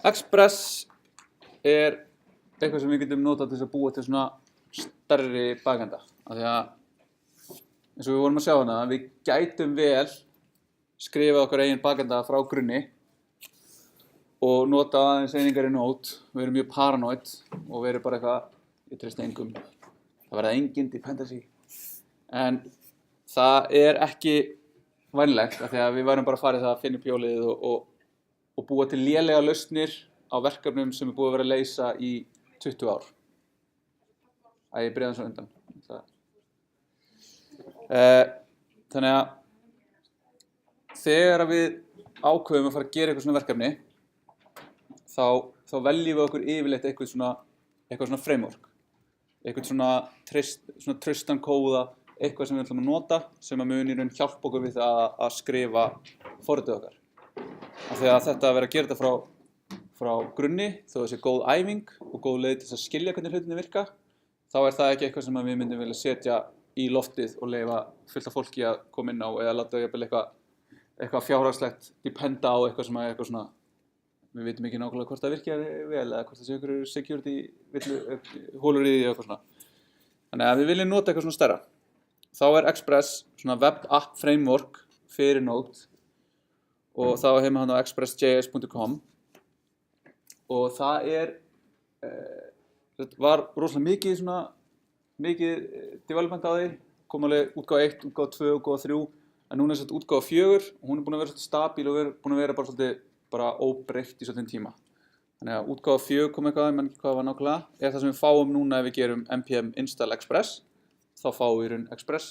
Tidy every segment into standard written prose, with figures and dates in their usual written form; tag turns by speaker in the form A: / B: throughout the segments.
A: Express eitthvað sem við getum notað til þess að búa til svona stærri bakenda. Af því að, eins og við vorum að sjá hana, við gætum vel skrifað okkar eigin bakenda frá grunni og nota aðeins einingar í Node. Við erum mjög paranoid og við erum bara eitthvað, ég treysti engum. Það verða engin dependency. En það ekki vænlegt, af því að við værum bara að fara í það að finna upp hjólið og búa til lélega lausnir á verkefnum sem búið að vera að leysa í 20 ár. Ég byrjaði svo undan. Þannig að þegar við ákveðum að fara að gera eitthvað svona verkefni, þá veljum við okkur yfirleitt eitthvað svona framework. Eitthvað svona traustan kóða, eitthvað sem við ætlum að nota, sem að muni í raun hjálpa okkur við að skrifa forritið okkar. Af því að þetta að vera að gera þetta frá grunni, þó það sé góð æfing og góð leið til að skilja hvernig hlutinni virka, þá það ekki eitthvað sem við myndum vilja setja í loftið og leyfa fullt af fólki að koma inn á eða láta jafnvel eitthvað fjárhagslegt dependa á eitthvað sem er eitthvað svona, við vitum ekki nákvæmlega hvort það virkar vel eða hvort það sé einhverju security hólur í því eða eitthvað svona. Þannig að við viljum nota eitthvað svona stærra. Þá Express svona web app framework fyrir Node og þá heima hann á expressjs.com og það var rosalega mikið development á því, kom alveg útgáfa 1, útgáfa 2, útgáfa 3, en núna þetta útgáfa 4 og hún búin að vera svolítið stabíl og búin að vera bara svolítið óbreytt í svolítið tíma. Þannig að útgáfa 4 kom eitthvað, ég man ekki hvað var nákvæmlega, það sem við fáum núna ef við gerum npm install express, þá fáum við Express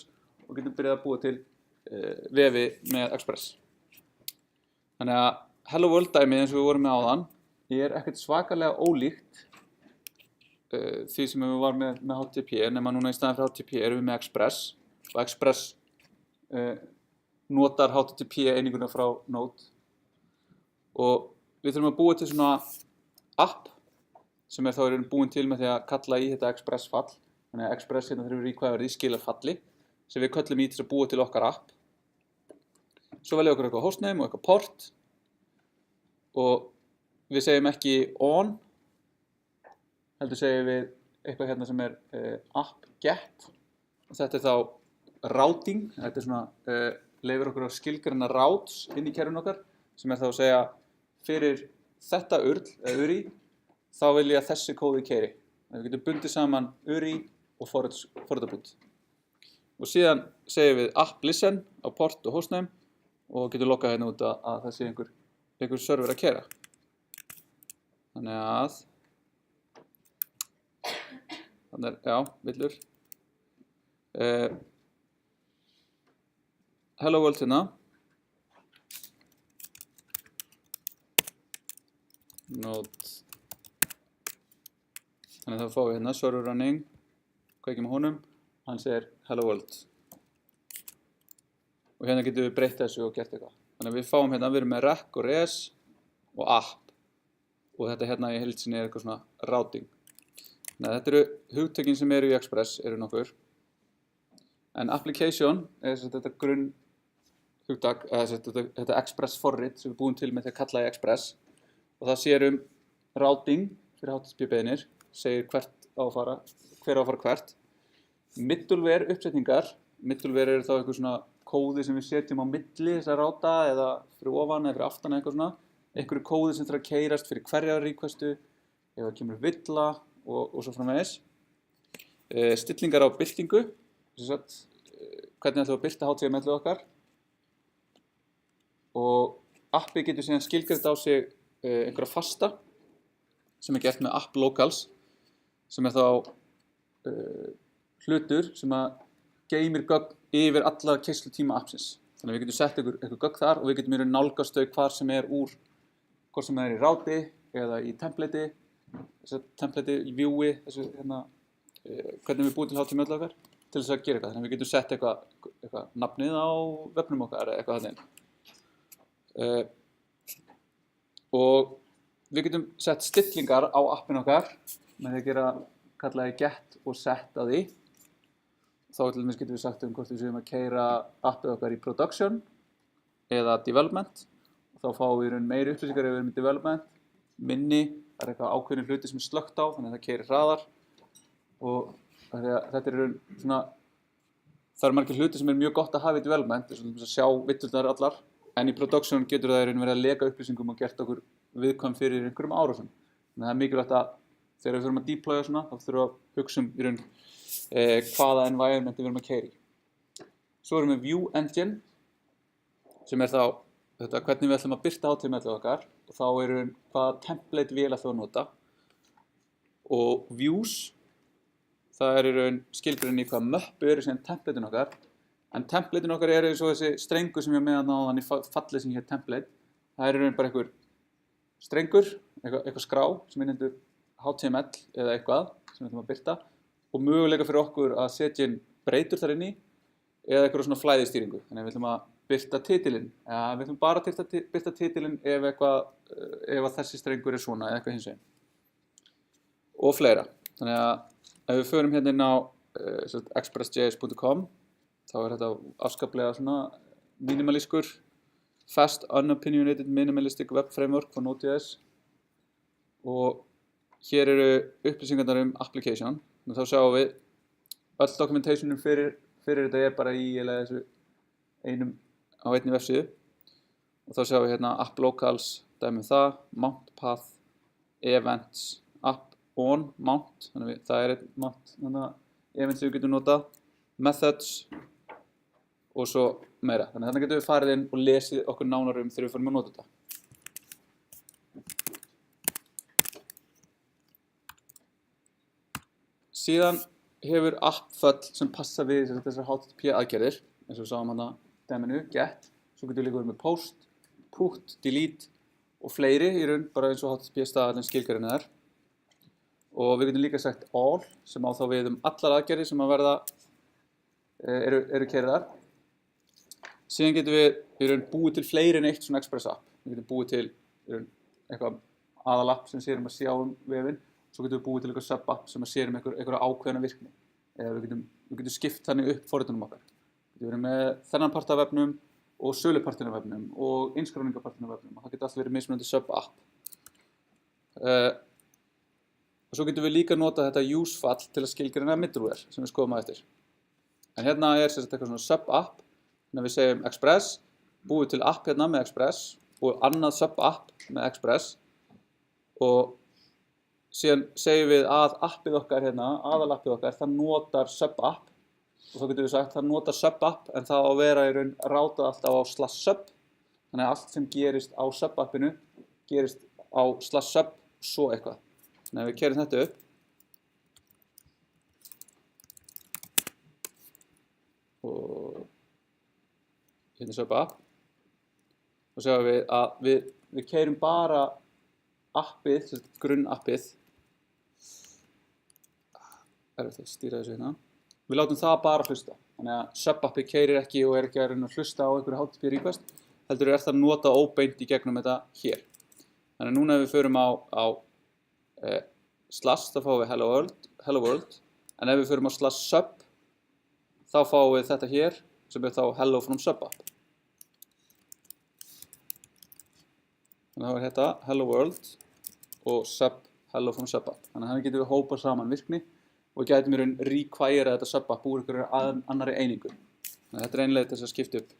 A: og getum byrjað að búa til vefi með Express. Þannig að Hello World dæmið eins og við vorum með áðan ekkert svakalega ólíkt því sem við varum með HTTP, nema núna í staðinn fyrir HTTP erum við með Express og Express notar HTTP eininguna frá Node og við þurfum að búa til svona app sem þá búin til með því að kalla í þetta Express fall. Þannig að Express hérna þurfum við í skilar falli sem við köllum í til að búa til okkar app. Svo veljum við okkur eitthvað hostname og eitthvað port og við segjum ekki on, heldur segjum við eitthvað hérna sem app get og þetta þá routing, þetta svona leyfir okkur að skilgreina routes inn í kerfinu okkar sem þá að segja fyrir þetta URI þá vil ég að þessi kóði keyri. Við getum bundið saman URI og forritabund. Og síðan segjum við app listen á port og hostname og getum lokkað hérna út að það sé einhver server að keyra. Þannig að, villur. Hello World hérna. Node. Þannig að þá fáum við hérna server running, kveikjum á honum, hann segir Hello World. Og hérna getum við breytt þessu og gert eitthvað. Þannig að við fáum hérna, við erum með rec og res og app. Og þetta hérna í heild sinni eitthvað svona routing. Þannig að þetta eru hugtökin sem eru í Express, eru nokkur. En application þetta grunn hugtak, þetta Express forrit sem við búum til með því að kalla í Express. Og það sér routing fyrir HTTP-beiðnir, segir hver á að fara hvert. Middleware uppsetningar, middleware þá eitthvað svona kóði sem við setjum á milli þess að ráta eða fyrir ofan eða fyrir aftan eitthvað svona. Einhverju kóði sem þarf að keyrast fyrir hverja requestu, ef það kemur villa og svo framvegis. Stillingar á birtingu, hvernig ætlum við að birta HTML-ið okkar. Og appi getur síðan skilgreint á sig einhverja fasta sem gert með app locals sem þá hlutur sem að geymir gögn yfir alla keyslutíma appsins. Þannig að við getum sett einhver gögn þar og við getum nálgast þau hvar sem úr, hvort sem það í ráti eða í templati, í viewi, hvernig við búum til HTML okkar til þess að gera eitthvað. Þannig að við getum sett eitthvað nafnið á vefnum okkar eða eitthvað þannig. Og við getum sett stillingar á appin okkar með því að kalla get og set að því. Þá til dæmis getum við sagt hvort við séum að keyra appið okkar í production eða development. Þá fáum við meiri upplýsingar ef við erum í development minni, það eitthvað ákveðin hluti sem slökkt á, þannig að það keyrir hraðar og þetta svona, það margir hluti sem mjög gott að hafa í development, þess að sjá villurnar allar, en í production getur það verið að leka upplýsingum og gert okkur viðkvæm fyrir einhverjum árásum. Þannig að það mikilvægt að þegar við þurfum að deploya svona, þá þurfum við að hugsa í raun hvaða environmenti við erum að keyra í. Svo erum við View Engine, sem þá þetta, hvernig við ætlum að birta HTML-ið okkar og þá hvaða template vél ætlum að nota. Og Views, það í raun skilgrein í hvaða möppu síðan templatein okkar, en templatein okkar eins og þessi strengur sem ég með að náðan í fallið sem hér template. Það í raun bara einhver strengur, eitthvað skrá sem innhendur HTML eða eitthvað sem við ætlum að birta og möguleika fyrir okkur að setja inn breytur þar inn í eða eitthvað svona flæðistýringu. Þannig að við ætlum að birta titilinn. Ja, við ætlum bara að birta titilinn ef þessi strengur svona eða eitthvað hins veginn. Og fleira. Þannig að ef við förum hérna inn á express.js.com þá þetta afskaplega svona minimalískur fast unopinionated minimalistic web framework for Node.js og hér upplýsingarnar application. Þá sjáum við öll documentationum fyrir þetta bara í þessu á einni vefsíðu og þá sjáum við hérna app locals, dæmi það, mount path, events, app on, mount, þannig að það einn mount, þannig að events við getum notað, methods og svo meira. Þannig að þarna getum við farið inn og lesið okkur nánar þegar við fórum að nota þetta. Síðan hefur appföll sem passa við þessar HTTP aðgerðir, eins og við sáum hérna dæminu, get, svo getur við líka verið með post, put, delete og fleiri í raun, bara eins og HTTP staðallinn skilgreina þær. Og við getum líka sagt all, sem á þá við allar aðgerðir sem að verða, eru keyrðar. Síðan getum við í raun búið til fleiri en eitt svona Express app. Við getum búið til í raun eitthvað aðalapp sem sér að sjá vefinn. Svo getum við búið til eitthvað sub-app sem að sér einhverja ákveðna virkni. Eða við getum skipt þannig upp forritunum okkar. Við getum verið með þennan part af vefnum og sölupartinn af vefnum og innskráningarpartinn af vefnum. Og það getur alltaf verið mismunandi sub-app. Og svo getum við líka nota þetta use-fall til að skilgreina middleware sem við skoðum að eftir. En hérna sem sagt eitthvað svona sub-app. Þannig að við segjum Express, búið til app hérna með Express og annað sub-app með Express. Og síðan segjum við að appið okkar hérna, aðalappið okkar, það notar sub-app og þá getum við sagt það notar sub-app en það á að vera í raun rátað alltaf á /sub þannig að allt sem gerist á sub-appinu gerist á /sub svo eitthvað. Þannig að við keyrum þetta upp og hérna sub-app og sjáum við að við keyrum bara appið, grunnappið erfitt að stýra þessu hérna. Við látum það bara hlusta. Þannig að sub-appið keyrir ekki og ekki að reyna að hlusta á einhverju HTTP request, heldur það að nota óbeint í gegnum þetta hér. Þannig að núna ef við förum á slash þá fáum við hello world, en ef við förum á /sub þá fáum við þetta hér sem þá hello from sub-app. Þannig að það þetta hello world og sub hello from sub-app. Þannig að þannig getum við hópað saman virkni og gætum í raun require þetta sub-app úr einhverju annarri einingu. Þannig að þetta einlega til að skipta upp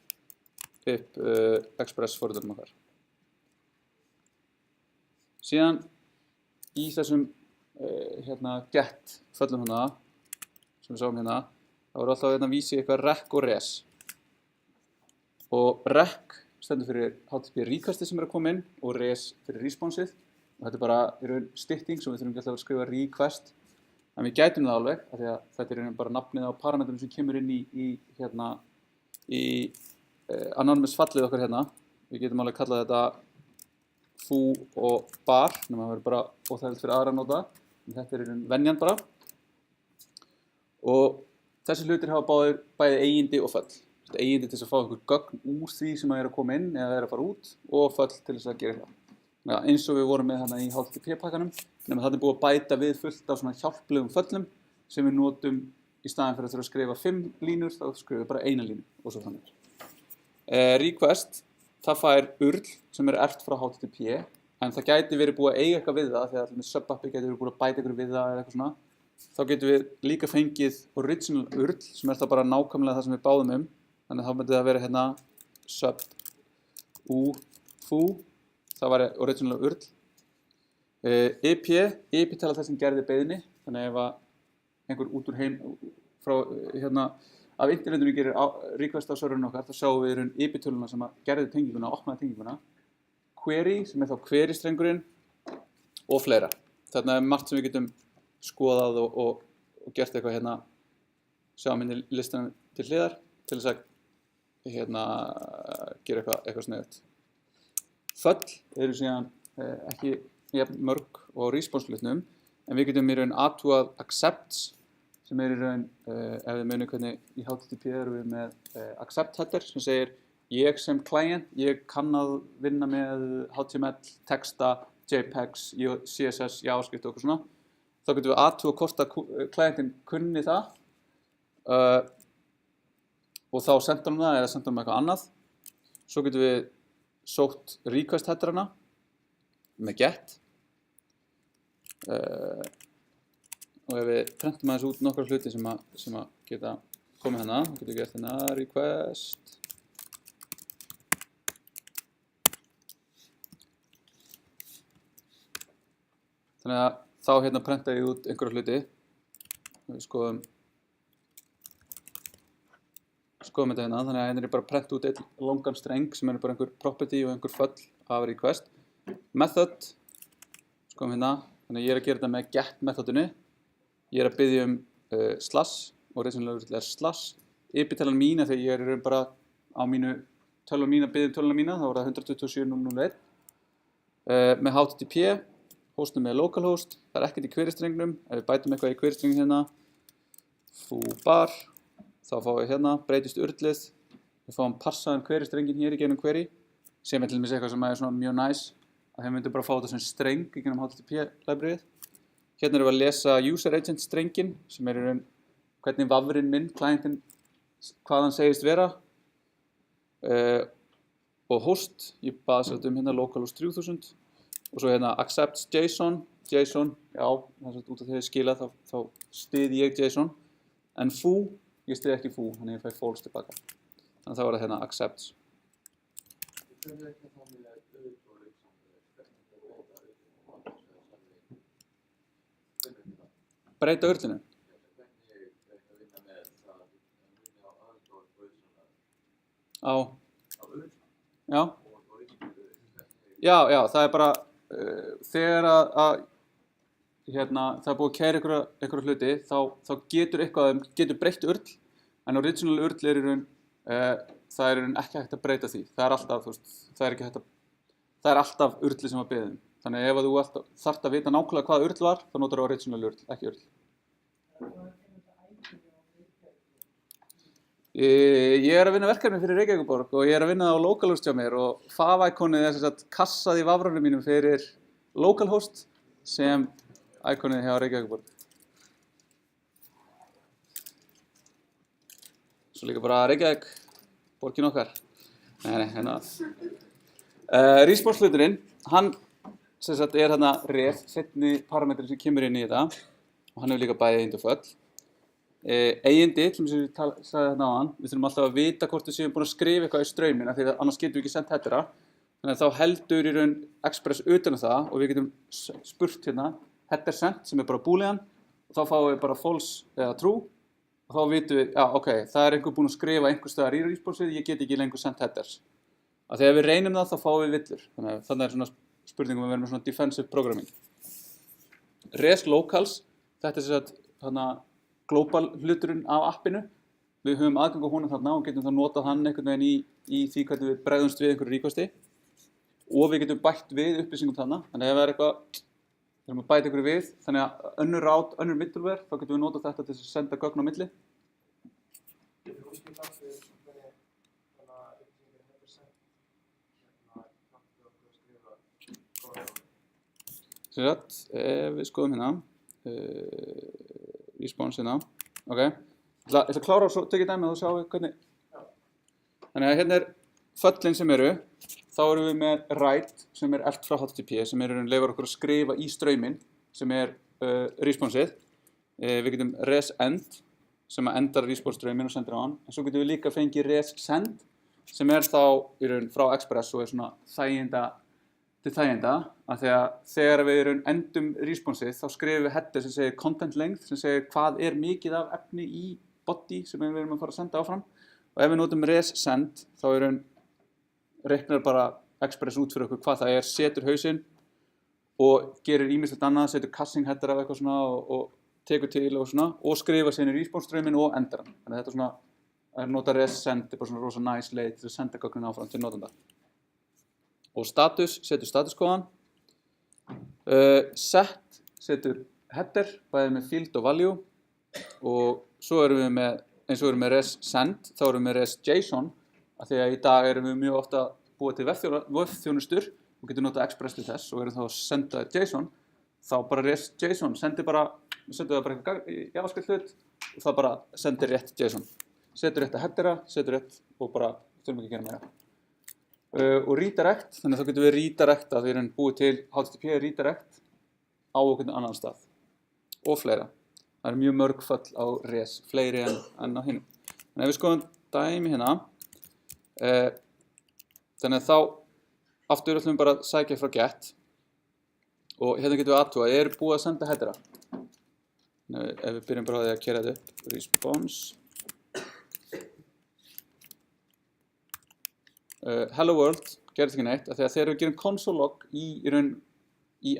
A: Express forritunum okkar. Síðan í þessum get föllum hérna sem við sáum hérna, þá alltaf hérna vísi eitthvað rec og res. Og rec stendur fyrir HTTP requesti sem að koma inn og res fyrir responsið. Og þetta bara í raun stytting sem við þurfum ekki alltaf að skrifa request. En við gætum það alveg, af því að þetta er bara nafnið á parametrum sem kemur inn í anonymous fallið okkar hérna. Við getum alveg kallað þetta foo og bar, nema það verður bara óþægilegt fyrir aðra að nota. En þetta er í raun venjan bara. Og þessi hlutir hafa bæði eigindi og föll. Eigindi til þess að fá einhver gögn úr því sem að koma inn eða að fara út og föll til þess að gera eitthvað. Ja, eins og við vorum með hérna í HTTP-pakkanum, nema það búið að bæta við fullt af svona hjálplegum föllum sem við notum í staðinn fyrir að þurfa að skrifa 5 línur, þá skrifum við bara 1 línu og svo þannig. Request, það fær URL sem erft frá HTTP en það gæti verið búið að eiga eitthvað við það, þegar allir með sub-appi gæti verið búið að bæta ykkur við það eða eitthvað svona, þá getum við líka fengið original URL, sem það bara nákvæmlega það sem við báðum þannig þá myndi það vera hérna sub-u-foo, það væri original URL. IP tala það sem gerði beiðni, þannig ef að einhver út úr heim frá af internetinu gerir request á serverinu okkar, þá sjáum við IP-töluna sem að gerði tenginguna, opnaði tenginguna, query sem þá query-strengurinn og fleira. Þarna margt sem við getum skoðað og gert eitthvað sjáum listan til hliðar til þess að gera eitthvað sniðugt. Föll eru síðan ekki jafn mörg og response-hlutnum, en við getum í raun athugað accepts sem í raun, ef þið munið hvernig í HTTP erum við með accept header sem segir ég sem client, ég kann að vinna með HTML, texta, JPEGs, CSS, JavaScript og eitthvað svona. Þá getum við athugað hvort að clientin kunni það og þá sendur hann það eða sendur hann eitthvað annað. Svo getum við sótt request headerana með get. Og ef við prentum aðeins út nokkra hluti sem að geta komið hérna, þá getum við gert hérna request. Þannig að þá prenta ég út einhverja hluti. Við skoðum þetta hérna, þannig að hérna er ég bara að prenta út einn langan streng sem bara einhver property og einhver föll af request. Method, skoðum hérna, þannig að ég er að gera þetta með get methodinu. Ég er að biðja slash, og original er slash. IP-talan mína þegar ég er bara á mínu tölvuna mína, biðja tölvuna mína, þá er það 127.0.0.1. Með HTTP, hostnum með localhost, það er ekkert í query-strengnum. Ef við bætum eitthvað í query-strengin hérna, foo bar, þá fáum við hérna, breytist urlið. Við fáum passaðan query-strengin hér í gegnum query, sem til dæmis eitthvað sem er svona mjög næs, að þeir myndum bara fá þetta sem streng í gegnum HTTP-libraryið. Hérna erum við að lesa user agent strengin, sem í raun hvernig vafrinn minn, clientinn, hvað hann segist vera. Og host, ég baði sér hérna localhost 3000. Og svo hérna accepts JSON, já, út af þegar ég skila þá styð ég JSON, en foo, ég styð ekki foo, þannig ég fæ false tilbaka. Þannig að þá er það hérna accepts. Breyta urlinu. Já, það er bara þegar að það er búið að kæra einhverja hluti, þá getur breytt url, en original url er í raun, það er í raun ekki hægt að breyta því. Það er alltaf, það er alltaf urli sem var beðin. Þannig ef þú þarft að vita nákvæmlega hvað url var, þá notar þú original url, ekki url. Ég er að vinna verkefni fyrir Reykjavíkurborg og ég er að vinna á localhost hjá mér og fav-ikonið er kassað í vafranum mínum fyrir localhost sem ikonið hjá Reykjavíkurborg. Svo líka bara Reykjavík, borgin okkar. Nei, hérna. Response hluturinn, hann er hérna ref, seinni parametri sem kemur inn í þetta og hann hefur líka bæði eigind og föll. Eigindi, sem ég sagði hérna áðan, við þurfum alltaf að vita hvort við séum búin að skrifa eitthvað í strauminn, af því að annars getum við ekki sendt headera. Þannig að þá heldur í raun Express utan það og við getum spurt hérna header sent sem er bara boolean og þá fáum við bara false eða true og þá vitum við, já ok, það er einhver búin að skrifa einhver staðar í response-ið, ég get ekki lengur sendt headers. Af því að við reynum það, þá fáum við villur. Þannig er svona spurningum að vera með svona defensive programming. Res locals, þetta er global hluturinn af appinu. Við höfum aðgang á honum þarna og getum þá notað hann einhvern veginn í því hvernig við bregðumst við einhverju requesti. Og við getum bætt við upplýsingum þarna. Þannig ef það er eitthvað, við erum að bæta einhverju við, þannig að önnur route, önnur middleware, þá getum við notað þetta til að senda gögn á milli. Ef við skoðum hérna, response hérna, ok. Ég ætla að klára og svo tekið dæmi og þú sjáum hvernig. Þannig að hérna er föllin sem eru, þá þá erum við með write sem elt frá HTTP sem leyfir okkur að skrifa í strauminn sem responsið. Við getum res end sem endar response strauminn og sendir á hann. En svo getum við líka fengið res send sem þá í raun frá Express og svona þæginda til þæginda af því að þegar við endum responsið þá skrifum við header sem segir content length sem segir hvað mikið af efni í body sem við erum að fara að senda áfram og ef við notum res send þá reiknar bara Express út fyrir okkur hvað það setur hausinn og gerir ýmislegt annað, setur casing header af eitthvað svona og tekur til og svona og skrifar síðan í response strauminn og endar hann. Þannig að þetta svona nota res send bara svona rosa nice leið til að senda gögnin áfram til notanda. Og status setur statuskóðan. Set setur header bæði með field og value og svo erum við með eins og við erum með res send þá erum við með res JSON af því að í dag erum við mjög ofta búið til webþjónustur og getum notað Express til þess og erum þá að senda JSON þá bara res JSON sendir það bara eitthvað í javascript hlut og það bara sendir rétt JSON setur rétt að headera, setur rétt og bara þurfum ekki að gera meira. Og redirect, þannig að þá getum við redirecta við erum búið til HTTP redirect á okkur annan stað og fleira. Það mjög mörg föll á res, fleiri en á hinum. En ef við skoðum dæmi hérna þannig að þá aftur ætlum við bara að sækja frá get og hérna getum við aðtúa, búið að senda headera. Ef við byrjum bara á því að keyra þetta upp, response hello world, gerðist ekki neitt, af því að þegar við gerum console log í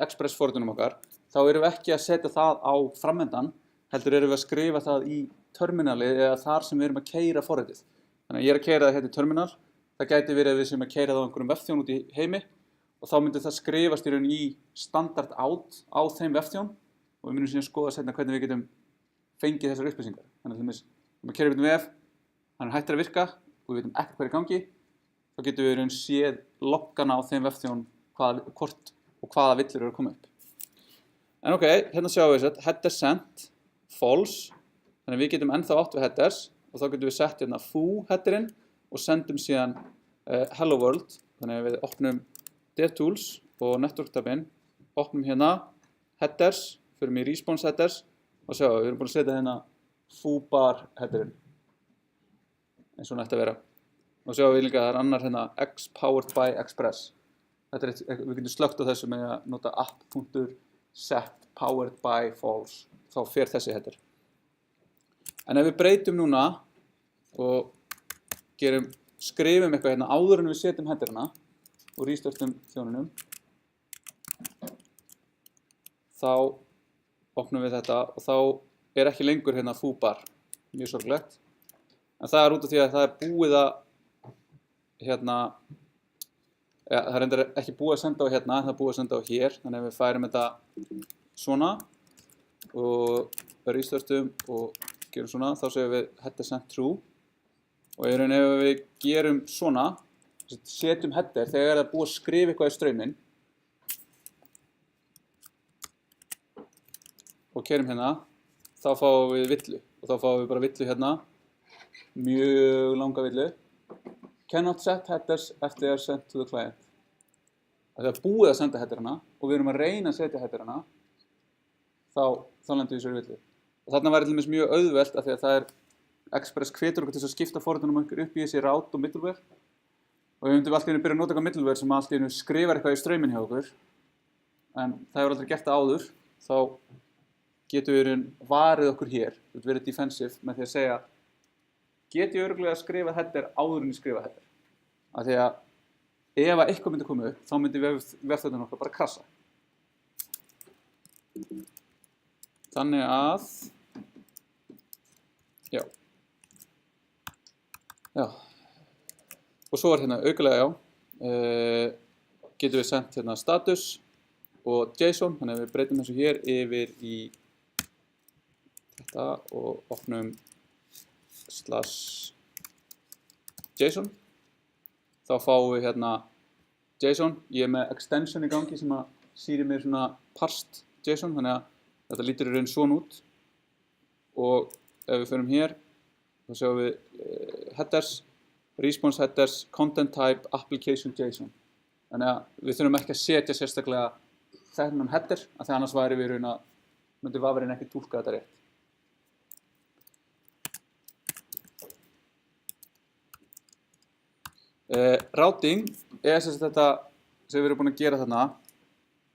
A: Express forritunum okkar, þá erum við ekki að setja það á framendan, heldur erum við að skrifa það í terminalið eða þar sem við erum að keyra forritið. Þannig að ég að keyra það hérna í terminal, það gæti verið að við sem að keyra það á einhverjum vefþjón út í heimi og þá myndi það skrifast í standard out á þeim vefþjón og við myndum síðan skoða seinna hvernig við getum fengið þessar upplýsingar. Þannig að við keyrum einhvern vef, hann hættir að virka og við veitum ekkert hvað í gangi. Þá getum við séð loggana á þeim vefþjón hvort og hvaða villur að koma upp. En ok, hérna sjáum við þetta, header sent, false, þannig að við getum ennþá átt við headers og þá getum við sett hérna foo headerinn og sendum síðan hello world, þannig að við opnum DevTools og network tabinn, opnum hérna headers, förum í response headers og sjáum við erum búin að setja hérna foo bar headerinn, eins og nætti að vera. Og sjáum við líka að það annar hérna X powered by Express. Við getum slögt á þessu með að nota app.set powered by false. Þá fer þessi header. En ef við breytum núna og skrifum eitthvað hérna áður en við setjum headerina og restartum þjónunum, þá opnum við þetta og þá ekki lengur hérna foo bar. Mjög sorglegt. En það út af því að það búið að það reyndar ekki búið að senda á hérna, það búið að senda á hér, þannig að við færum þetta svona og restartum og gerum svona, þá segjum við header sent true og ef við gerum svona, setjum header þegar það búið að skrifa eitthvað í strauminn og keyrum hérna, þá fáum við villu og þá fáum við bara villu hérna, mjög langa villu. Cannot set headers after they are sent to the client. Það búið að senda headerina og við erum að reyna að setja headerina, þá lendum við í þessari villu. Og þarna væri til dæmis mjög auðvelt af því að það Express hvetur okkur til að skipta forritunum upp í þessi route og middleware. Og við myndum allt í einu byrja að nota eitthvað middleware sem allt í einu skrifar eitthvað í strauminn hjá okkur. En það hefur aldrei gert það áður, þá getum við varið okkur hér, við verið defensive með því að segja get ég örugglega að skrifa header áður en ég skrifa header. Af því að ef eitthvað myndi koma upp, þá myndi vefþjónninn okkar bara krassa. Þannig að, já. Og svo hérna aukalega, getum við sendt hérna status og JSON, þannig að við breytum þessu hér yfir í þetta og opnum /JSON. Þá fáum við hérna JSON. Ég með extension í gangi sem að sýri mér svona parsed JSON, þannig að þetta lítur í raun svona út. Og ef við förum hér, þá sjáum við headers, response headers, content type, application JSON. Þannig að við þurfum ekki að setja sérstaklega þennan header, af því annars væri við myndi vafrinn ekki túlka þetta rétt. Routing er sem sagt þetta sem við erum búin að gera þarna.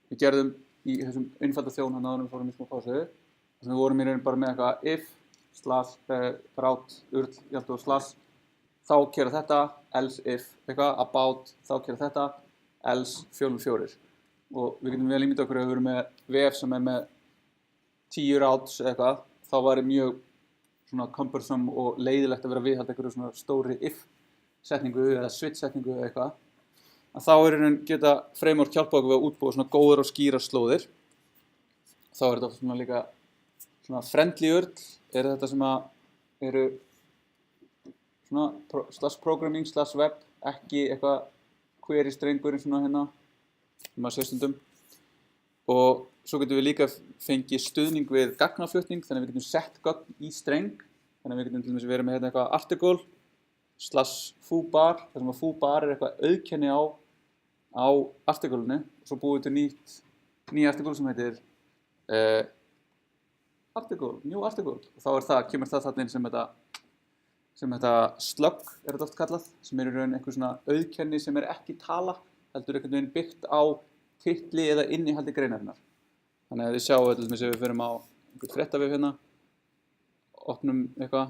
A: Við gerðum í þessum einfalda þjón hann áður en við fórum í smá pásu. Þess að við vorum í raun bara með eitthvað if, route, url, jafnvel slash, þá gera þetta, else if, eitthvað, about, þá gera þetta, else, 404. Og við getum vel ímyndað okkur að við erum með vef sem með 10 routes eitthvað, þá væri mjög svona cumbersome og leiðilegt að vera að viðhalda einhverju svona stóri if setningu eða switch setningu eða eitthvað. Að þá geta framework hjálpa okkur við að útbúa svona góðar og skýrar slóðir. Þá þetta svona líka svona friendly url, þetta sem að eru svona /programming /web, ekki eitthvað query strengurinn svona hérna, maður sér stundum. Og svo getum við líka fengið stuðning við gagnaflutning, þannig að við getum sett gögn í streng. Þannig að við getum til dæmis verið með hérna eitthvað article /foobar, þar sem að foobar er eitthvað auðkenni á artiklinu, og svo búum við til nýja article sem heitir new article, og þá kemur það þarna inn sem þetta slug er þetta oft kallað, sem er í raun einhver svona auðkenni sem er ekki tala, heldur einhvern veginn byggt á titli eða innihaldi greinarinnar. Þannig að þið sjáum til dæmis ef við förum á einhvern fréttavef hérna, opnum eitthvað,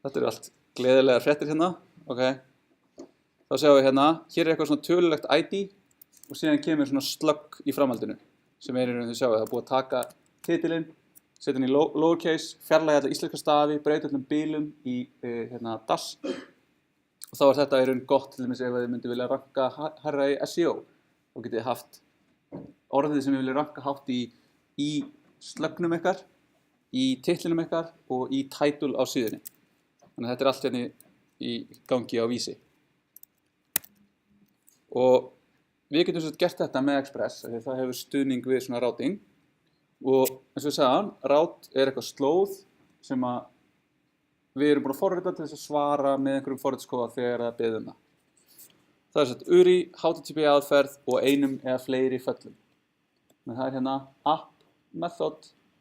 A: þetta eru allt gleðilegar fréttir hérna, ok. Þá sjáum við hérna, hér er eitthvað svona tölulegt ID og síðan kemur svona slug í framhaldinu, sem er í raun þau sjáum það er búið að taka titilinn, setja hann í lowercase, fjarlægja alla íslenska stafi, breyta öllum bilum í hérna DAS, og þá er þetta í raun gott til dæmis ef þið myndi vilja ranka hærra í SEO, þá getið þið haft orðið sem þið vilja ranka hátt í slugnum ykkar, í titlinum ykkar og í title á síðunni. Þannig að þetta er allt hérna í gangi á Vísi. Og við getum svo gert þetta með Express, því það hefur stuðning við svona routing. Og eins og við sagðum, route er eitthvað slóð sem að við erum búin að forrita til þess að svara með einhverjum forritskóða þegar það biður það. Það er sett URI, HTTP aðferð og einum eða fleiri föllum. Þannig það er hérna app, method,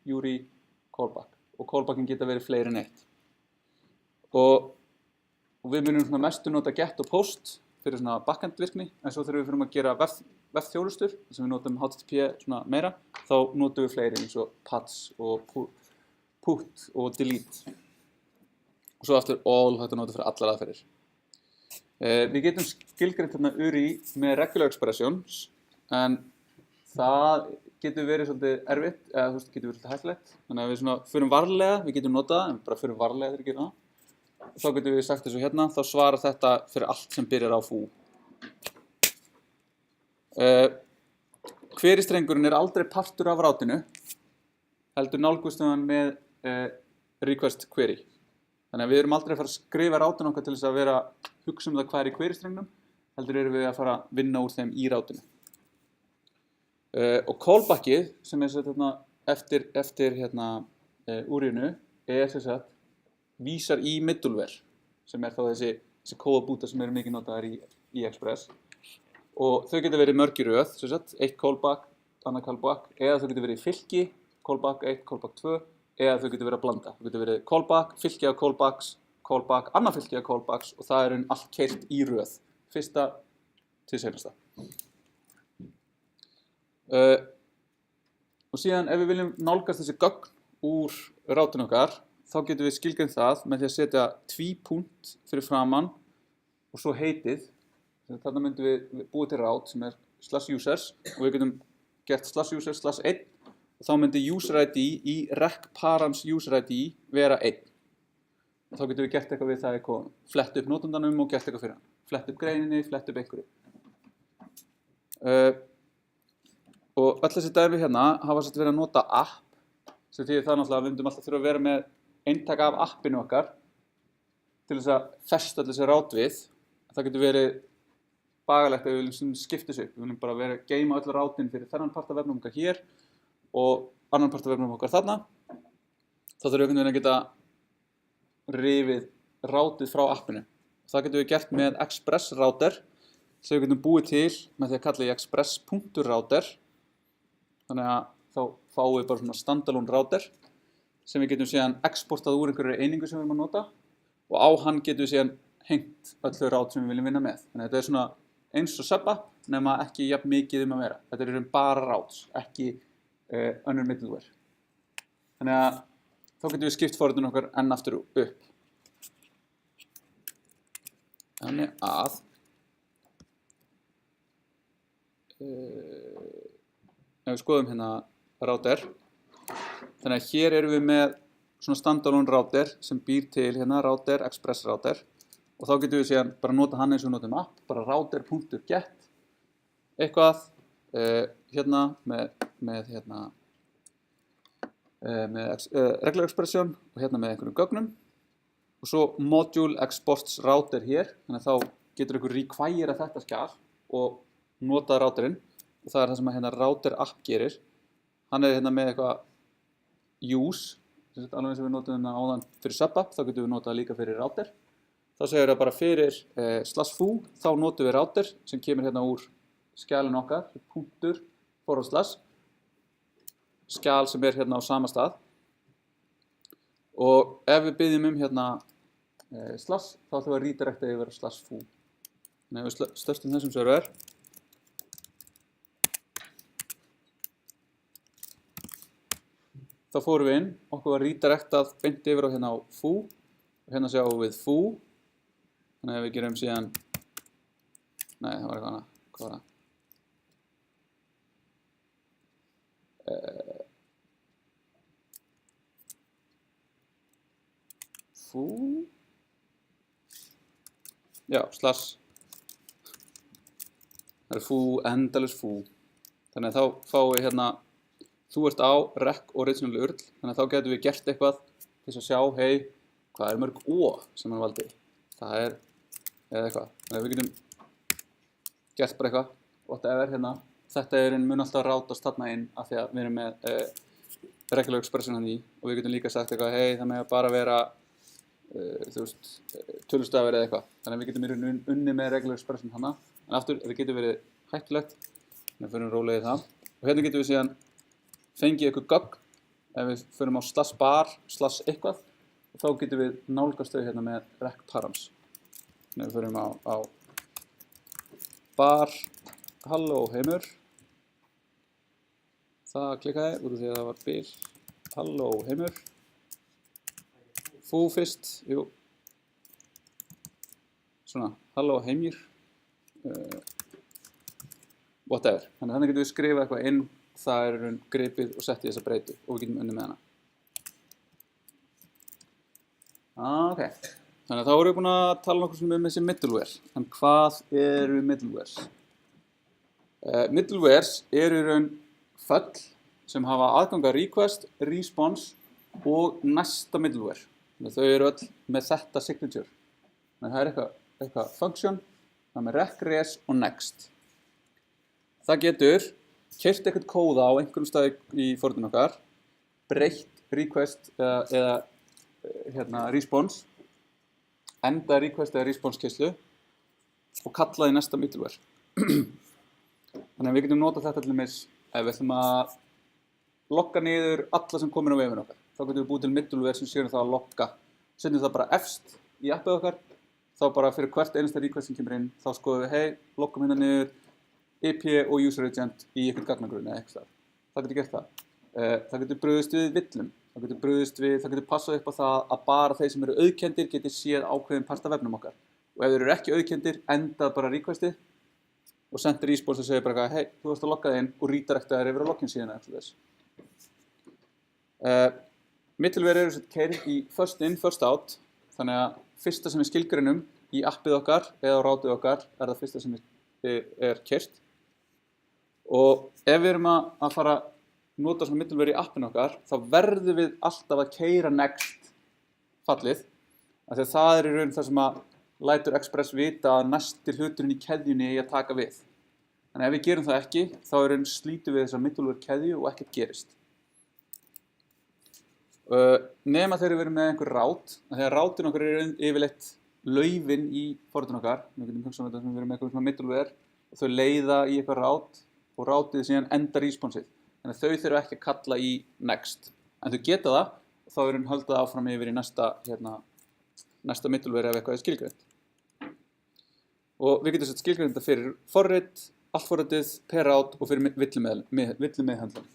A: URI, callback. Og callbackin geta verið fleiri en eitt. Og við munum svona mestu nota get og post fyrir svona backend virkni, en svo þegar við fyrir að gera vefþjónustur, sem við notum HTTP svona meira, þá notum við fleiri eins og patch og put og delete. Og svo aftur all hægt að nota fyrir allar aðferðir. Við getum skilgreint hérna URI með regular expressions, en það getur verið svolítið erfitt, eða þú veist, getur verið svolítið hættulegt. Þannig að við svona förum varlega, við getum notað það, en bara förum varlega þegar við gerum það. Þá getum við sagt þessu hérna, þá svarar þetta fyrir allt sem byrjar á foo. Query-strengurinn er aldrei partur af rátinu, heldur nálgumst hann með request query. Þannig að við erum aldrei að fara að skrifa rátinu okkar til þess að vera hugsa það hvað er í query-strengnum, heldur erum við að fara að vinna úr þeim í rátinu. Og callbackið, sem er hérna, eftir hérna, úrinu, er sem sagt vísar í middleware, sem er þá þessi kóðabúta sem eru mikið notaðar í Express. Og þau geta verið mörg í röð, sem sagt, eitt callback, annað callback, eða þau geta verið í fylki, callback 1, callback 2, eða þau geta verið að blanda. Þau geta verið callback, fylki af callbacks, callback, annað fylki af callbacks og það er allt keyrt í röð, fyrsta til seinasta. Og síðan ef við viljum nálgast þessi gögn úr rátinu okkar, þá getum við skilgreint það með því að setja tvípunkt fyrir framann og svo heitið. Þarna myndum við búið til rát sem er /users og við getum gert /users/1 og þá myndi user ID í rec params user ID vera 1. Og þá getum við gert eitthvað við það í kóðanum. Flett upp notandanum og gert eitthvað fyrir hann. Flett upp greininni, flett upp einhverju. Og öll þessi dæmi hérna hafa satt verið að nota app, sem því það náttúrulega við myndum alltaf þurfa að vera með eintak af appinu okkar til þess að festa þessi rát við. Það getur verið bagalegt ef við viljum skipta þessu upp. Við viljum bara vera að geyma öll rátin fyrir þennan part af vefnum okkar hér og annan part af vefnum okkar þarna. Þá þurfum við að geta rifið rátið frá appinu. Það getum við gert með Express router sem við getum búið til með því að kalla í express.router. Þannig að þá fáum við bara svona standalone router sem við getum síðan exportað úr einhverju einingu sem við erum að nota og á hann getum við síðan hengt öll þau ráð sem við viljum vinna með. Þannig að þetta er svona eins og Subba nema ekki jafn mikið að vera. Þetta er bara ráðs, ekki önnur middleware. Þannig að þá getum við skipt forritun okkar enn aftur upp. Þannig að ef við skoðum hérna router, þannig að hér erum við með svona standalone router sem býr til hérna router, express router og þá getum við síðan bara nota hann eins og við notum app, bara router.get eitthvað hérna með regular expression og hérna með einhverjum gögnum og svo module exports router hér, þannig að þá getur ykkur require þetta skjal og nota routerinn og það er það sem að hérna router app gerir. Hann er hérna með eitthvað use, alveg eins og við notum hérna áðan fyrir Subba, þá getum við notað líka fyrir router. Þá segir það bara fyrir /foo, þá notum við router sem kemur hérna úr skjalinu okkar, punktur, /, skjal sem er hérna á sama stað. Og ef við byggjum hérna slash, þá ætlum við að redirecta yfir /foo. Þannig að við störstum þessum server. Þá fórum við inn, okkur var redirectað beint yfir á hérna á foo og hérna sjáum við foo. Þannig að ef við gerum síðan, nei það var eitthvað annað, hvað var það? Foo, já, slash, það er foo, endalaus foo. Þannig að þá fáum við hérna, þú ert á rec original URL, þannig að þá getum við gert eitthvað til þess að sjá, hei, hvað er mörg O sem hann valdi. Það er, eða eitthvað. Þannig að við getum gert bara eitthvað, whatever hérna. Þetta er mun alltaf rátast þarna inn af því að við erum með regular expression hann í og við getum líka sagt eitthvað, hei, það með að bara vera, þú veist, tölustafir eða eitthvað. Þannig að við getum unnið með regular expression hana. En aftur, þetta getur verið hættulegt, þannig að fyrir rólega í það. Og hérna getum við síðan fengið eitthvað gögn ef við förum á /bar, /eitthvað og þá getum við nálgast þau hérna með rec params. Þannig að við förum á bar, halló heimur, það klikkaði út af því að það var bil, halló heimur, foo fyrst, jú, svona, halló heimir, whatever. Þannig að þannig getum við skrifað eitthvað inn. Það er gripið og sett í þessa breytu og við getum unnið með hana. Ok, þannig að þá erum við búin að tala nokkuð um þessi middleware. En hvað eru middlewares? Middlewares eru í raun föll sem hafa aðgang að request, response og næsta middleware. Þannig að þau eru öll með þetta signature. Þannig að það er eitthvað function, það með rec, res og next. Það getur keyrt eitthvað kóða á einhverjum staði í forritun okkar, breytt request eða hérna, response, enda request eða response keyslu og kallaði næsta middleware. Þannig að við getum notað þetta til dæmis ef við ætlum að logga niður alla sem komin á vefinn okkar. Þá getum við búið til middleware sem séum það að logga. Setjum það bara efst í appið okkar, þá bara fyrir hvert einasta request sem kemur inn, þá skoðum við, hei, loggum hérna niður IP og user agent í eitthvað gagnagrunni eða eitthvað. Það getur gert það. Það getur brugðist við villum. Það getur passað upp á það að bara þeir sem eru auðkenndir geti séð ákveðin part af vefnum okkar. Og ef þeir eru ekki auðkenndir, endað bara requestið og sendir response og segir bara hei, þú varst að logga þig inn og redirecta þér yfir á login síðan eftir þess. Middleware eru keyrð í first in, first out. Þannig að fyrsta sem við skilgreinum í appið okkar eða á rátið okkar er það fyrsta sem er keyrt. Og ef við erum að fara að nota svona middleware í appinu okkar, þá verðum við alltaf að keyra next fallið. Af því að það er í raun það sem að lætur Express vita að næsti hluturinn í keðjunni eigi að taka við. Þannig að ef við gerum það ekki, þá í raun slítum við þessa middleware keðju og ekkert gerist. Nema þegar við erum með einhver rát, þegar rátin okkar er yfirleitt laufin í forritun okkar, við getum hugsað þetta sem við erum með eitthvað svona middleware og þau leiða í eitthvað rát og rátið síðan enda responsið. Þannig að þau þurfa ekki að kalla í next. En þau geta það og þá erum höldað áfram yfir í næsta middleware ef eitthvað er skilgreint. Og við getum sett skilgreint þetta fyrir forrit, allt forritið, per rát og fyrir villumeðhöndlun.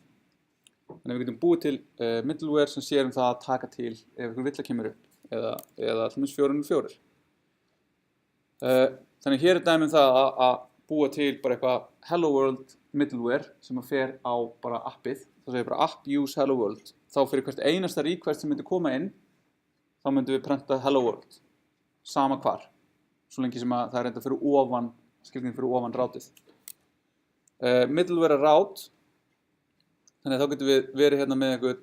A: Þannig að við getum búið til middleware sem sér það að taka til ef einhver villa kemur upp eða allmest 404. Þannig hér er dæmi það að búa til bara eitthvað Hello World middleware sem að fer á bara appið. Það segir bara app use Hello World. Þá fyrir hvert einasta request sem myndi koma inn, þá myndum við prenta Hello World. Sama hvar. Svo lengi sem að það er enda fyrir ofan, skilgrein fyrir ofan rátið. Middleware rát. Þannig að þá getum við verið hérna með einhver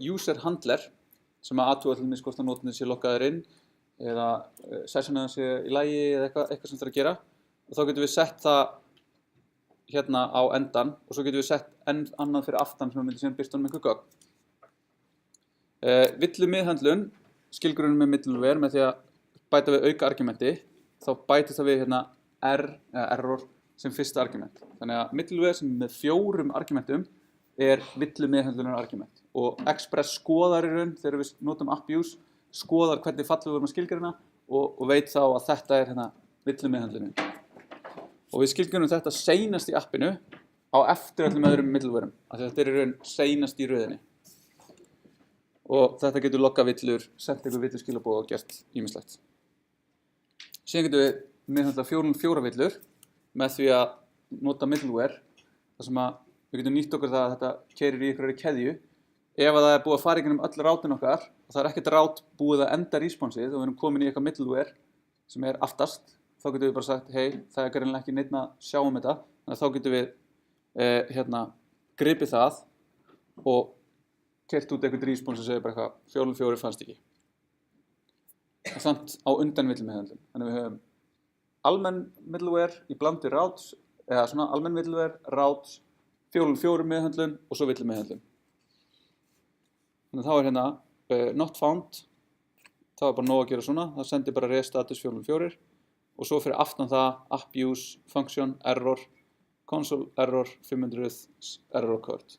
A: user handler sem að athuga til hvort að nótnir sé lokkaðir inn eða sessionaðan sé í lagi eða eitthvað sem það er að gera. Og þá getum við sett það hérna á endan og svo getum við sett annað fyrir aftan sem við myndum síðan birta einhver gögn. Villumeðhöndlun, skilgrunum með middleware með því að bæta við auka argumenti, þá bætist það við hérna error sem fyrsta argument. Þannig að middleware sem með 4 argumentum er villumeðhöndlunar argument og Express skoðar í raun þegar við notum app use, skoðar hvernig fallið við vorum að skilgreina og veit þá að þetta er hérna villumeðhöndlunin. Og við skilgreinum þetta seinast í appinu á eftir öllum öðrum middlewareum, af því þetta er í raun seinast í röðinni. Og þetta getur loggað villur, sent einhver villuskilaboð og gert ýmislegt. Síðan getum við meðhöndla 404 villur með því að nota middleware, þar sem að við getum nýtt okkur það að þetta keyrir í einhverjari keðju. Ef að það er búið að fara í gegnum öll rátin okkar og það er ekkert rát búið að enda responsið og við erum komin í eitthvað middleware sem er aftast, þá getum við bara sagt, hei, það er greinilega ekki neitt að sjá þetta. Þannig að þá getum við gripið það og keyrt út eitthvað respons sem segir bara eitthvað 404 fannst ekki. Og samt á undan villumeðhöndlun. Þannig að við höfum almenn middleware í blandi ráts, eða svona almenn middleware, ráts, 404 meðhöndlun og svo villumeðhöndlun. Þannig að þá er hérna not found, þá er bara nóg að gera svona, það sendir bara restatus 404 og svo fyrir aftan það app use, function, error, console error, 500 error occurred.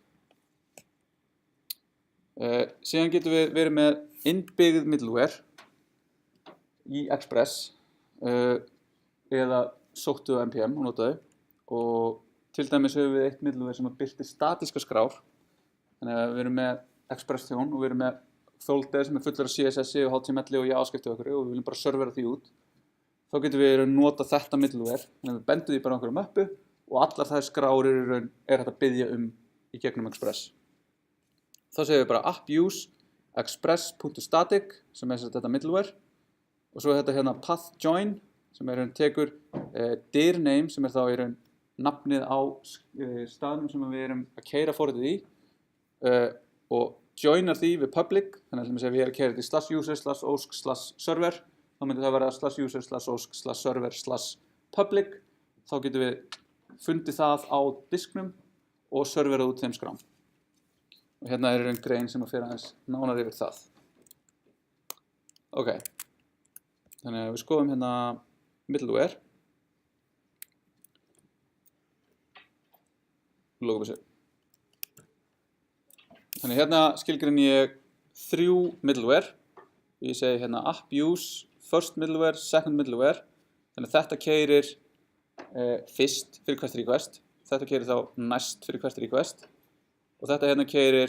A: Síðan getum við verið með innbyggð middleware í Express eða sóttu npm og notaðu og til dæmis höfum við eitt middleware sem birtir statíska skrár. Þannig að við erum með Express þjón og við erum með folder sem er fullur af CSS-i og HTML-i og JavaScript og við viljum bara servera því út. Þá getum við nota þetta middleware, þannig að við bendum því bara á einhverju möppu og allar þær skrár er hægt að biðja í gegnum Express. Þá segum við bara app use express.static sem er þetta middleware og svo er þetta hérna path join sem er tekur dir name sem er þá í raun nafnið á staðnum sem við erum að keyra forritið í og joinar því við public, þannig að við erum að keyra þetta í /user/osk/server, þá myndi það vera /user/osk/server/public, þá getum við fundið það á disknum og serverað út þeim skrám. Og hérna er einn grein sem að fyrir aðeins nánar yfir það. Ok, þannig að við skoðum hérna middleware. Logum þessu. Þannig hérna skilgreini ég 3 middleware. Ég segi hérna app use, first middleware, second middleware. Þannig að þetta keyrir fyrst fyrir hvert request. Þetta keyrir þá næst fyrir hvert request. Og þetta hérna keyrir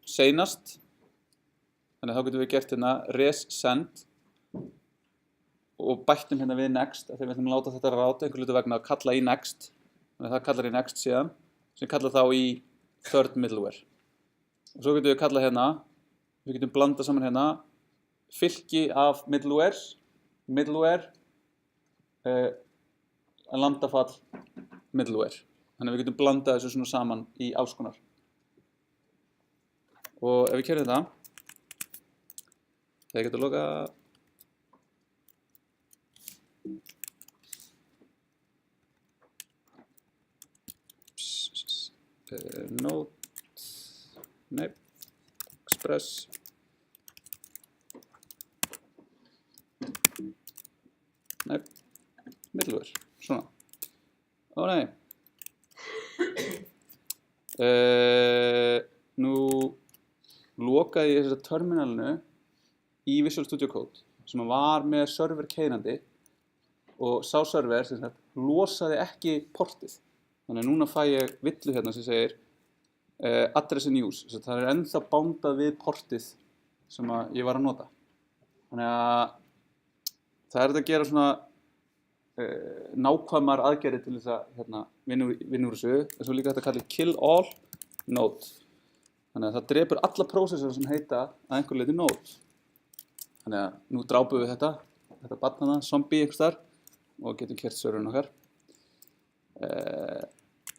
A: seinast. Þannig að þá getum við gert hérna res send og bættum hérna við next þegar við ætlum að láta þetta ráta einhver hluta vegna að kalla í next. Þannig að það kallar í next síðan sem kallar þá í third middleware. Og svo getum við kalla hérna, við getum blanda saman hérna fylki af middlewares, middleware, landafall middleware. Þannig að við getum blanda þessu svona saman í alls konar. Og ef við keyrum þetta, þegar ég getur loka Express middleware, svona. Ó nei. Nú lokaði ég þessa terminalinu í Visual Studio Code sem var með server keyrandi og sá server sem sagt losaði ekki portið. Þannig að núna fæ ég villu hérna sem segir address in use. Það ennþá bándað við portið sem að ég var að nota. Þannig að það þetta að gera svona nákvæmar aðgerðir til þess að vinna úr þessu. En svo líka þetta kallir kill all node. Þannig að það drepur alla prósessor sem heita að einhver leyti node. Þannig að nú drápum við þetta barnana, zombie einhvers þar og getum kert serverinn okkar.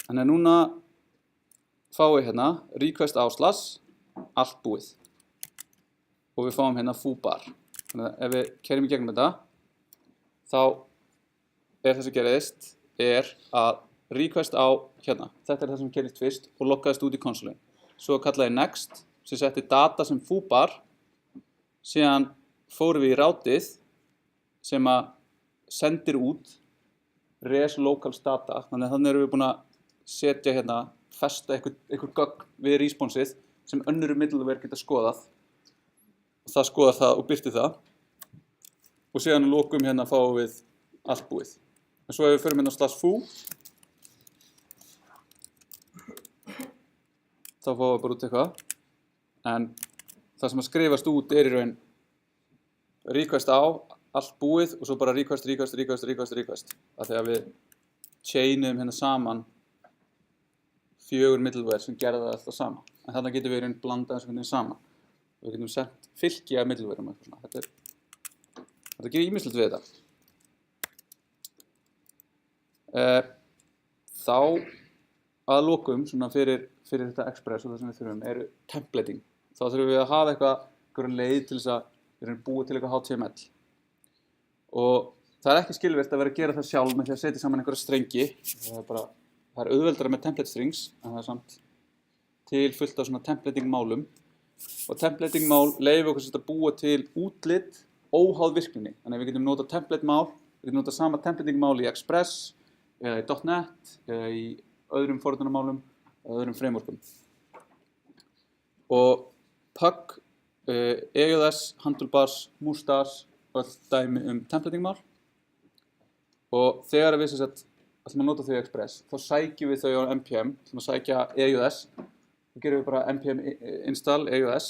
A: Þannig að núna fáum við hérna request / allt búið. Og við fáum hérna foobar. Þannig að ef við kerum í gegnum þetta, þá ef þessu gerist að request á hérna. Þetta það sem gerist fyrst og loggaðist út í konsolin. Svo kallaði next sem setti data sem foobar. Síðan fórum við í rátið sem að sendir út res locals data. Þannig að þannig erum við búin að setja hérna, festa einhver gögn við responsið sem önnur middleware geta skoðað. Og það skoðar það og birtir það. Og síðan að lokum hérna fáum við allt búið. En svo ef við förum hérna /foo þá fáum við bara út eitthvað. En það sem að skrifast út í raun request á, allt búið og svo bara request. Af því að við chainum hérna saman 4 middleware sem gerða það alltaf sama. En þarna getum við í raun blandað eins og hvernig saman. Við getum sent fylki af middleware Þetta gerir ýmislegt við þetta. Þá að lokum svona fyrir þetta Express og það sem við þurfum templating. Þá þurfum við að hafa einhverja leið til þess að búa til eitthvað HTML. Og það ekki skilvirkt að vera að gera það sjálf með því að setja saman einhverja strengi. Það auðveldara með template strings en það samt til fullt af svona templating málum. Og templating mál leyfir okkur að búa til útlit óháð virkninni. Þannig að við getum notað template mál, við getum notað sama templating mál í Express eða í .NET eða í öðrum forritunarmálum eða öðrum frameworkum. Og Pug, EJS, Handlebars, Mustache, öll dæmi templating mál. Og þegar við ætlum að nota þau í Express, þá sækjum við þau á npm, ætlum að sækja EJS, þá gerum við bara npm install EJS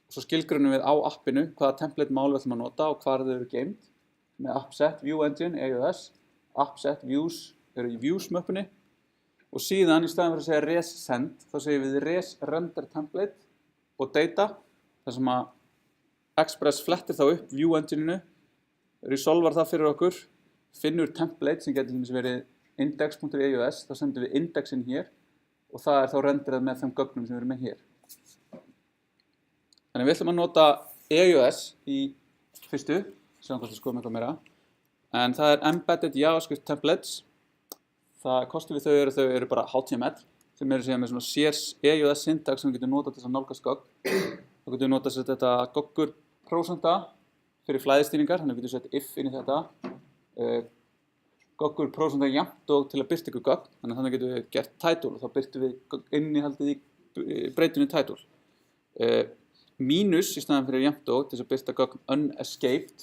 A: og svo skilgrunum við á appinu hvaða template mál við ætlum að nota og hvar þau eru geimt með appset, view engine, EJS, appset, views, eru í views möppunni og síðan í staðin fyrir að segja res send, þá segjum við res render template og data, þar sem að Express flettir þá upp view engine-inu, resolvar það fyrir okkur, finnur template sem getur verið index.ejs, þá sendum við indexin hér og það þá renderað með þeim gögnum sem við erum með hér. Þannig við ætlum að nota EJS í fyrstu, sjáum hvort við skoðum eitthvað meira. En það embedded JavaScript templates. Það kostum við þau eru bara HTML, sem eru síðan með svona sér EJS syntax sem við getum notað til þess að nálgast gögn. Þá getum við notað þetta goggur prósenta fyrir flæðistýringar, þannig við getum sett if inn í þetta. Goggur prósenta jafnt og til að birta ykkur gögn, þannig getum við gert title og þá birtum við innihaldið í breytunni title. Mínus í staðan fyrir jafnt og til þess að birta gögn unescaped,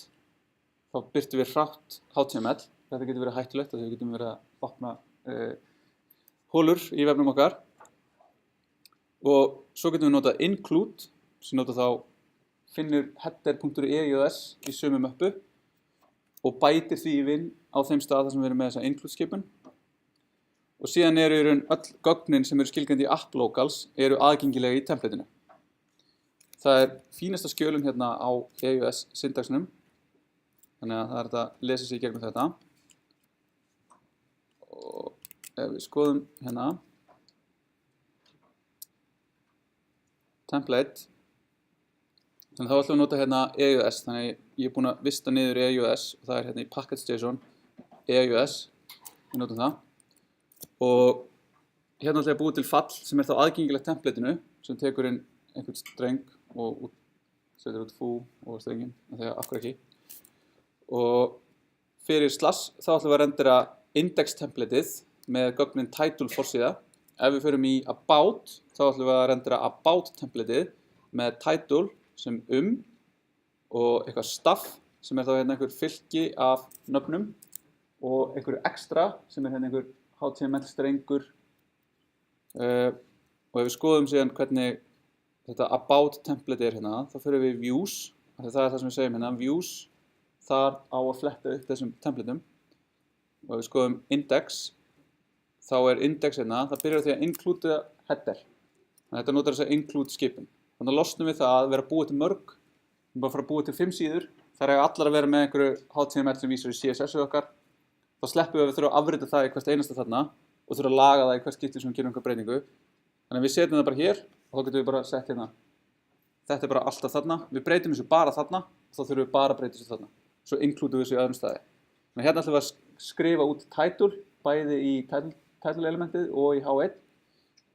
A: þá birtum við hrátt HTML. Þetta getur verið hættulegt þegar við getum verið að opna hólur í vefnum okkar. Og svo getum við notað include, sem nota þá finnur header.ejs í sömu möppu og bætir því í vinn á þeim stað þar sem við erum með þessa include skipun. Og síðan eru í raun öll gögnin sem eru skilgreind í app locals eru aðgengilega í templateinu. Það fínasta skjölun hérna á EJS syntaxnum, þannig að það hægt að lesa sig í gegnum þetta. Og ef við skoðum hérna template, þannig þá ætlum við að nota hérna EJS, þannig ég er búinn að vista niður EJS og það hérna í package.json EJS, við notum það. Og hérna ætlum ég að búa til fall sem þá aðgengilegt templateinu sem tekur inn einhvern streng og setur út foo og strengin, þegar akkur ekki. Og fyrir slash þá ætlum við að rendera index templateið með gögnin title forsíða. Ef við förum í about þá ætlum við að rendera about templateið með title sem og eitthvað stuff sem þá hérna einhver fylki af nöfnum og einhver extra sem hérna einhver HTML strengur og ef við skoðum síðan hvernig þetta about template hérna, þá fyrir við views, það er það sem við segjum hérna, views, þar á að fletta upp þessum templateum og ef við skoðum index, þá index hérna, það byrjar á því að include header, þannig að þetta notar þess að include skipun, þannig að losnum við það að vera búið til mörg, við bara fara að búið til 5 síður, það eiga allar að vera með einhverju HTML sem vísar í CSS-ið okkar, þá sleppum við að við þurfum að afrita það í hvert einasta þarna og þurfum að laga það í hvert skipti sem við gerum einhver breytingu, þannig að við setjum það bara hér og þá getum við bara sett hérna, þetta bara alltaf þarna, við breytum þessu bara þarna og þá þurfum við bara að breyta þessu þarna, svo includum við þessu í öðrum staði. Þannig hérna ætlum við að skrifa út title, bæði í title elementið og í H1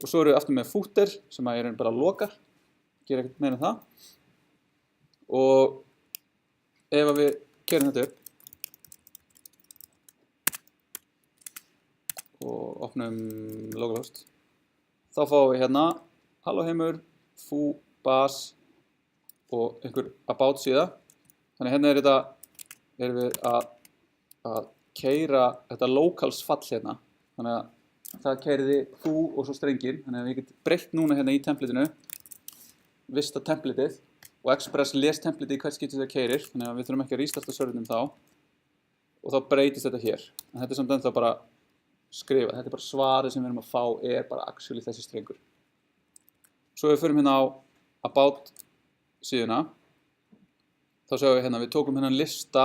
A: og svo erum við aftur með footer sem að bara lokar, gera ekkert meira en það og ef við kerum þetta upp og opnum localhost, þá fáum við hérna Halló heimur, foo, bas og einhver about síða. Þannig hérna erum við að keyra þetta locals fall hérna. Þannig að það keyriði foo og svo strengin. Þannig að við getum breytt núna hérna í templateinu, vista templateið og Express les templateið í hvert skipti það keyrir. Þannig að við þurfum ekki að restarta servernum þá og þá breytist þetta hér. En þetta samt ennþá bara skrifa. Þetta bara svarið sem við erum að fá bara actually þessi strengur. Svo við förum hérna á about síðuna, þá sjáum við hérna, við tókum hérna lista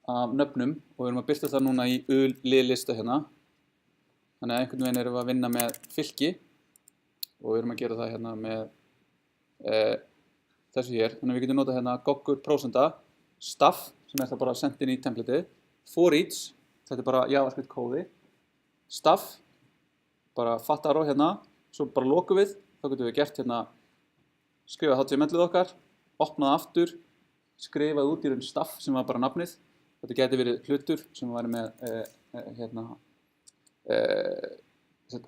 A: af nöfnum og við erum að birta það núna í lista hérna. Þannig að einhvern veginn erum við að vinna með fylki og við erum að gera það hérna með þessu hér. Þannig að við getum notað hérna goggur prósenta, stuff sem það bara sendt inn í templateið, for each, þetta bara JavaScript kóði, stuff, bara fattar á hérna, svo bara lokum við. Þá getum við gert hérna, skrifað HTML-ið okkar, opnað aftur, skrifað út í raun stuff sem var bara nafnið. Þetta geti verið hlutur sem væri með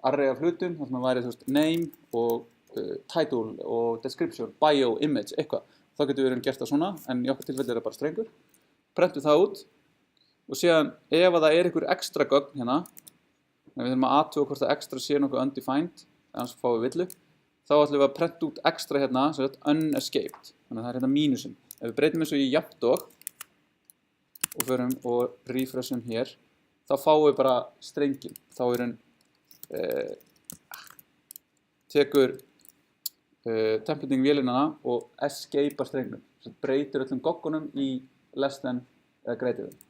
A: array af hlutum, þar sem væri name og title og description, bio, image, eitthvað. Þá getum við gert það svona, en í okkar tilfelli það bara strengur. Prentum það út og síðan ef það einhver extra gögn hérna, við þurfum að athuga hvort það extra sé nokkuð undefined, annars fáum við villu. Þá ætlum við að prenta út extra hérna, sem unescaped. Þannig að það hérna mínusinn. Ef við breytum þessu í jafndog og förum og refreshum hér, þá fáum við bara strengin. Þá tekur templating vélinana og escapear strengnum. Svo breytir öllum goggunum í less than eða greater than.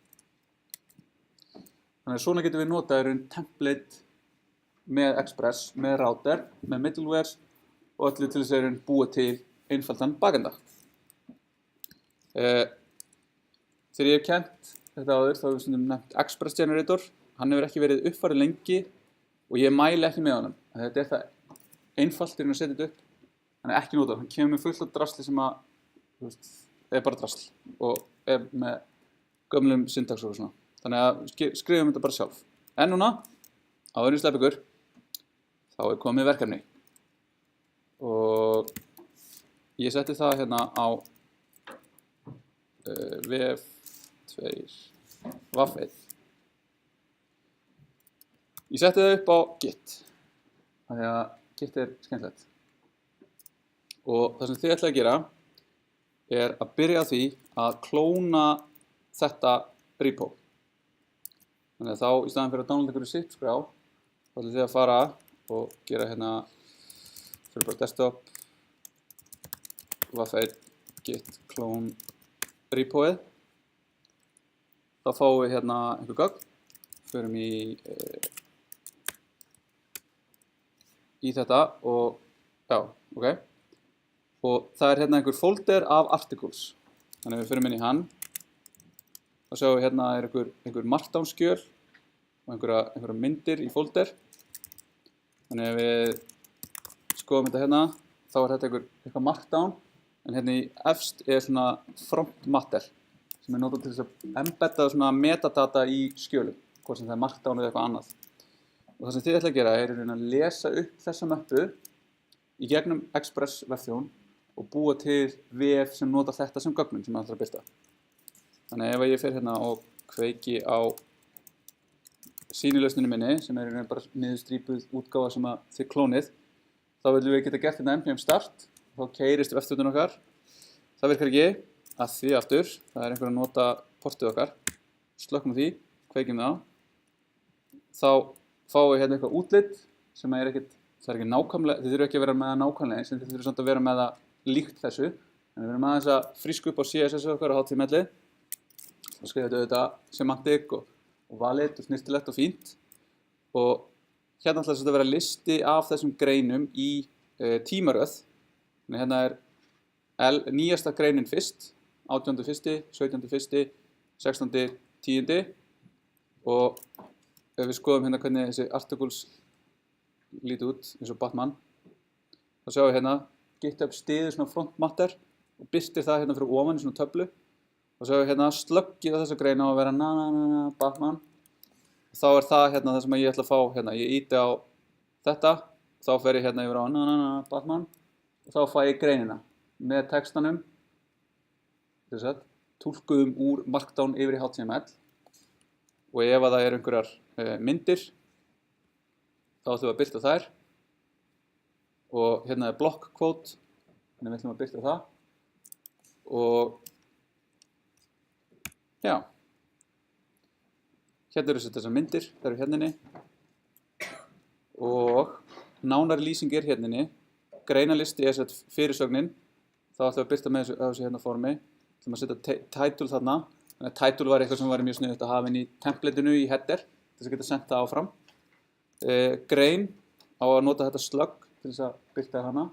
A: Þannig að svona getum við notað template með Express, með router, með middlewares og öllu til þess að búa til einfaldan bakenda. Þegar ég hef kennt þetta áður, þá hefur við stundum nefnt Express Generator. Hann hefur ekki verið uppfærið lengi og ég mæli ekki með honum. Þetta það einfalt að setja þetta upp, hann ekki notað. Hann kemur með fullt af drasli sem bara drasl og með gömlum syntax og svona. Þannig að skrifum þetta bara sjálf. En núna, áður ég slepp ykkur, þá komið verkefni. Og ég setti það hérna á vf2 vaf1. Ég setti það upp á Git, þannig að Git skemmtilegt. Og það sem þið ætlaði að gera að byrja á því að klóna þetta repo. Þannig að þá í staðan fyrir að downloada einhverju zip-skrá, þá ætlum þið að fara og gera hérna fyrir bara desktop, vaf1, git clone repoið. Þá fáum við hérna einhver gögn, förum í þetta og ok. Og það hérna einhver folder af articles. Þannig að við förum inn í hann. Þá sjáum við hérna einhver markdown skjöl og einhverja myndir í folder. Þannig að við skoðum þetta hérna, þá þetta eitthvað markdown, en hérna í efst svona front matter sem notað til þess að embedda svona metadata í skjölum, hvort sem það markdown eða eitthvað annað. Og það sem þið ætla að gera er að lesa upp þessa möppu í gegnum Express vefþjón og búa til vef sem nota þetta sem gögnum sem það ætlar að birta. Þannig ef ég fer hérna og kveiki á sýnilausninni minni, sem er bara niðurstrípuð útgáfa sem að þið klónið, þá viljum við geta gert hérna npm start, þá keyrist vefþjónninn okkar. Það virkar ekki, að því aftur, það er einhver að nota portið okkar, slökkum því, kveikjum það, þá fáum við hérna eitthvað útlit sem er ekkert, það er ekki nákvæmlega, þið þurfum ekki að vera með það nákvæmlega eins, en þið þurfum samt að vera með það líkt þessu. Þannig við erum aðeins að fríska upp á CSS okkar og HTML-ið. Þá skrifum við auðvitað semantik og valid og snirtilegt og fínt. Og hérna ætlar þetta að vera listi af þessum greinum í tímaröð. Þannig hérna er nýjasta greinin fyrst, 18.1., 17.1., 16.10. Og ef við skoðum hérna hvernig þessi articles líti út, eins og Batman, þá sjáum við hérna GitHub styður svona front matter og birtir það hérna fyrir ofan í svona töflu. Og sjáum við hérna slöggið á þessa greina á að vera Batman. Og þá er það hérna það sem ég ætla að fá hérna. Ég íti á þetta, þá fer ég hérna yfir á Batman og þá fæ ég greinina með textanum, þess að túlkuðum úr markdown yfir í HTML. Og ef að það er einhverjar myndir, þá ætlum við að birta þær. Og hérna er block quote, þannig við ætlum að birta það. Og já, hérna eru þessar myndir, það eru hérna inni. Og nánari lýsing er hérna inni. Greinalisti er sett fyrirsögnin, þá ætlum við að birta með þessu hérna formi. Þá ætlum að setja title þarna. Þannig að title var eitthvað sem var mjög sniðugt að hafa inn í templateinu í header til þess að geta sendt það áfram. Grein á að nota þetta slug til þess að birta hana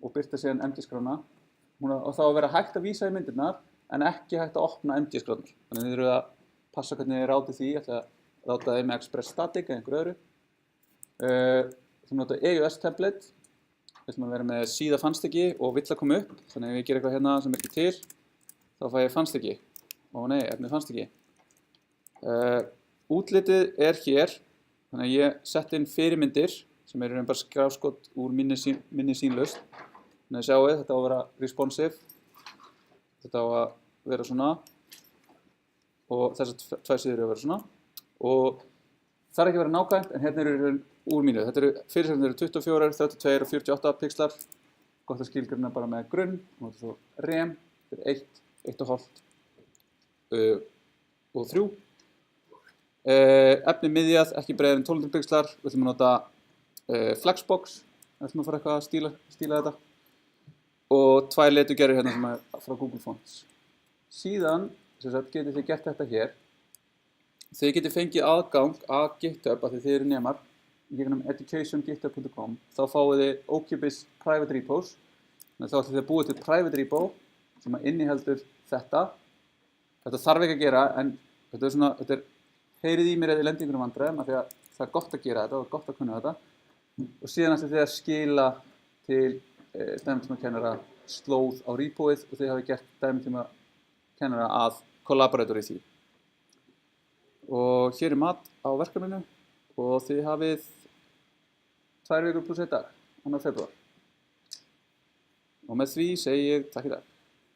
A: og birta síðan MD-skrána. Og þá að vera hægt að vísa í myndirnar en ekki hægt að opna MD-skránar. Þannig að þið þurfum að passa hvernig þið rátið því. Ég ætla að ráta þið með Express Static eða einhverju öðru. Við ætlum að nota EUS template. Við ætlum að vera með síða fannst ekki og vill að koma upp. Þannig að ef ég ger eitthvað hérna sem er ekki til, þá fæ ég fannst ekki. Ó nei, efnið fannst ekki. Útlitið er hér, þannig að ég sett inn fyrirmyndir sem eru bara skráskot úr minni sýnlaust. Þannig að sjáu, þetta á að vera responsive, þetta á að vera svona og þessar tvær síður eru að vera svona. Og það er ekki að vera nákvæmt, en hérna eru úr mínu. Fyrirsögnin eru 24, 32 og 48 pixlar. Gott að skilgreina bara með grunn, og þetta er svo rem, þetta er 1, 1,5. Og 3. Efni miðjað, ekki breiðar en 1200 pixlar. Við ætlum að nota Flexbox, við ætlum að fara eitthvað að stíla þetta. Og 2 leturgerðir hérna sem er frá Google Fonts. Síðan getið þið gert þetta hér. Þið getið fengið aðgang að GitHub, af því þið eru nemar, í gegnum education.github.com. Þá fáið þið ókeypis private repos. Þannig þá ætlum þið að búið til private repo sem inniheldur þetta. Þetta þarf ekki að gera, en þetta heyrið í mér eða í lendingunum vandræðum af því að það er gott að gera þetta og gott að kunna þetta. Og síðan ætlum þið að skila til dæmitímakennara slóð á repoið og þið hafi gert dæmitímakennara að collaborator í því. Og hér er mat á verkefninu og þið hafið 2 vikur pluss 1 dag, 2. febrúar. Og með því segi ég takk í dag.